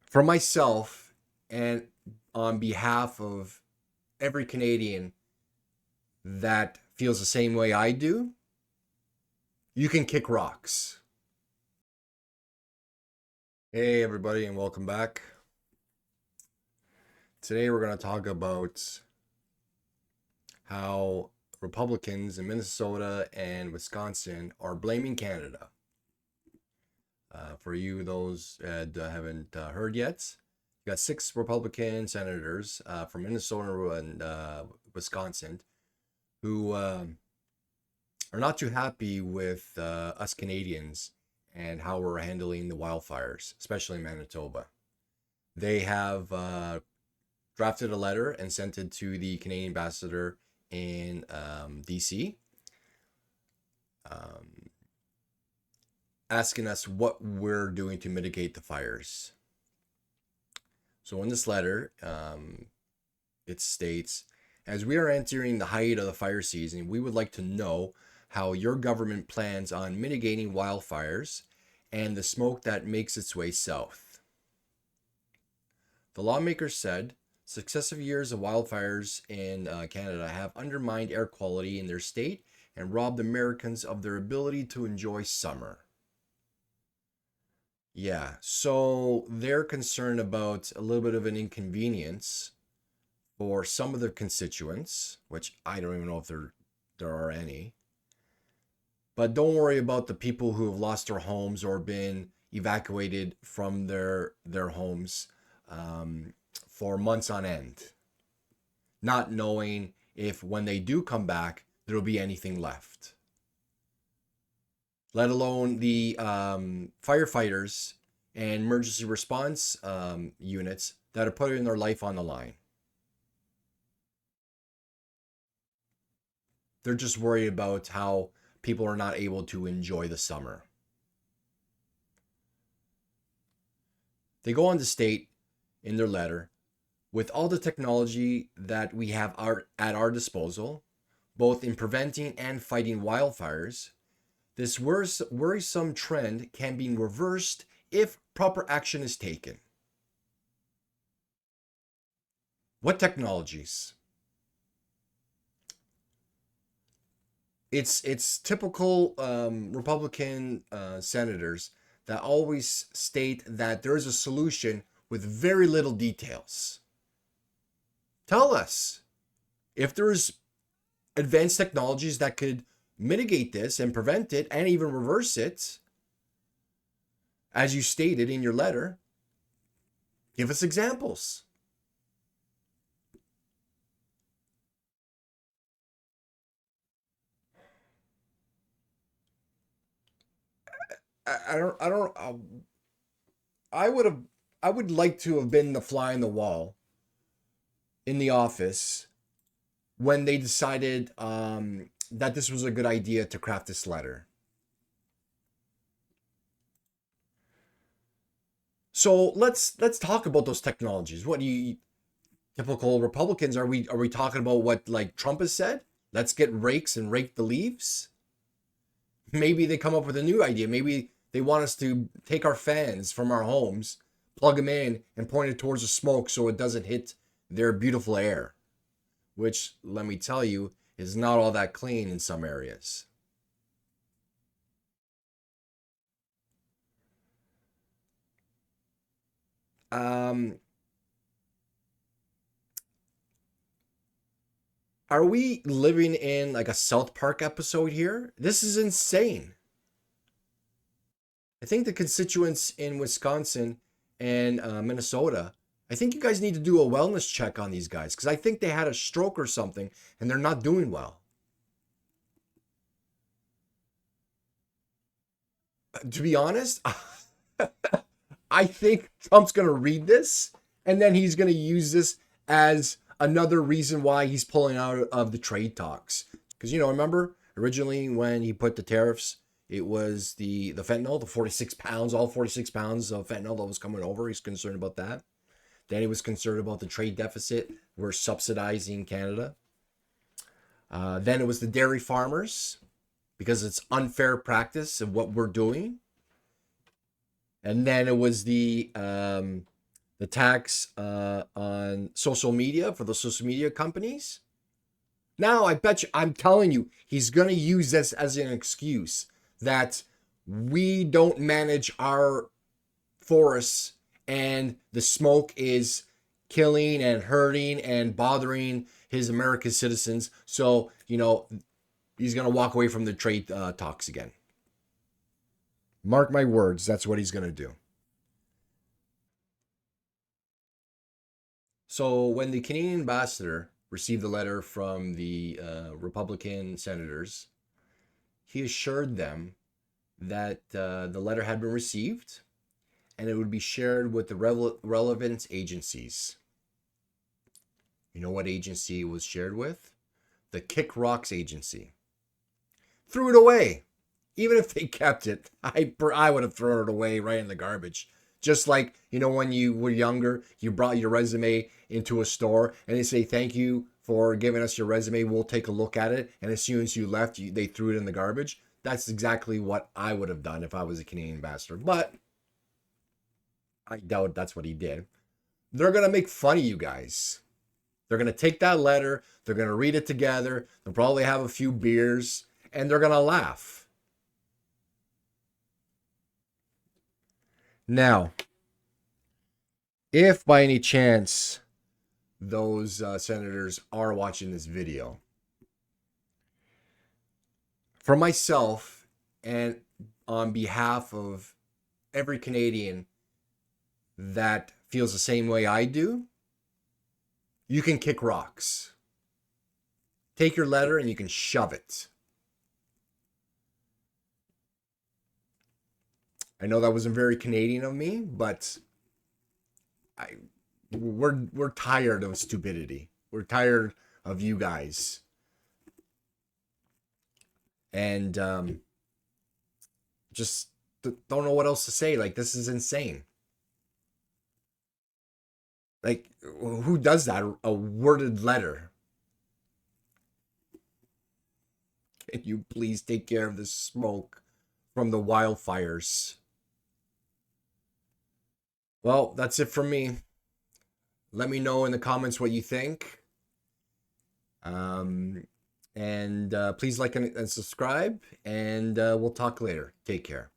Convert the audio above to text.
For myself and on behalf of every Canadian that feels the same way I do, you can kick rocks. Hey, everybody, and welcome back. Today, we're going to talk about how Republicans in Minnesota and Wisconsin are blaming Canada. For you, those that haven't heard yet, you got 6 Republican senators from Minnesota and Wisconsin who are not too happy with us Canadians and how we're handling the wildfires, especially in Manitoba. They have drafted a letter and sent it to the Canadian ambassador in DC, um, asking us what we're doing to mitigate the fires. So in this letter, it states, as we are entering the height of the fire season, we would like to know how your government plans on mitigating wildfires and the smoke that makes its way south. The lawmakers said successive years of wildfires in Canada have undermined air quality in their state and robbed Americans of their ability to enjoy summer. Yeah, so they're concerned about a little bit of an inconvenience for some of their constituents, which I don't even know if there are any. But don't worry about the people who have lost their homes or been evacuated from their homes for months on end, not knowing if when they do come back there'll be anything left. Let alone the firefighters and emergency response units that are putting their life on the line. They're just worried about how people are not able to enjoy the summer. They go on to state in their letter, with all the technology that we have at our disposal, both in preventing and fighting wildfires, this worrisome trend can be reversed if proper action is taken. What technologies? It's typical Republican senators that always state that there is a solution with very little details. Tell us if there's advanced technologies that could mitigate this and prevent it and even reverse it, as you stated in your letter. Give us examples. I don't. I would have. I would like to have been the fly in the wall in the office when they decided that this was a good idea to craft this letter. So let's talk about those technologies. What do you typical Republicans are we talking about what like Trump has said? Let's get rakes and rake the leaves. Maybe they come up with a new idea. Maybe they want us to take our fans from our homes, plug them in, and point it towards the smoke so it doesn't hit their beautiful air, which, let me tell you, is not all that clean in some areas. Um, are we living in like a South Park episode here? This is insane. I think the constituents in Wisconsin and Minnesota, I think you guys need to do a wellness check on these guys because I think they had a stroke or something and they're not doing well. To be honest, I think Trump's going to read this and then he's going to use this as another reason why he's pulling out of the trade talks. Because, remember originally when he put the tariffs, it was the fentanyl, the 46 pounds, all 46 pounds of fentanyl that was coming over. He's concerned about that. Then he was concerned about the trade deficit. We're subsidizing Canada. Then it was the dairy farmers because it's unfair practice of what we're doing. And then it was the the tax on social media for the social media companies. Now, I bet you, I'm telling you, he's going to use this as an excuse that we don't manage our forests and the smoke is killing and hurting and bothering his American citizens. So, he's going to walk away from the trade talks again. Mark my words, that's what he's going to do. So, when the Canadian ambassador received the letter from the Republican senators, he assured them that the letter had been received and it would be shared with the relevant agencies. You know what agency it was shared with? The Kick Rocks agency. Threw it away. Even if they kept it, I would have thrown it away right in the garbage. Just like, when you were younger, you brought your resume into a store and they say, thank you for giving us your resume. We'll take a look at it. And as soon as you left, they threw it in the garbage. That's exactly what I would have done if I was a Canadian ambassador. But I doubt that's what he did. They're going to make fun of you guys. They're going to take that letter. They're going to read it together. They'll probably have a few beers and they're going to laugh. Now, if by any chance those senators are watching this video, for myself and on behalf of every Canadian that feels the same way I do, you can kick rocks. Take your letter and you can shove it. I know that wasn't very Canadian of me, but we're tired of stupidity. We're tired of you guys. And just don't know what else to say. Like, this is insane. Like, who does that? A worded letter. Can you please take care of the smoke from the wildfires? Well, that's it from me. Let me know in the comments what you think. And please like and subscribe. And we'll talk later. Take care.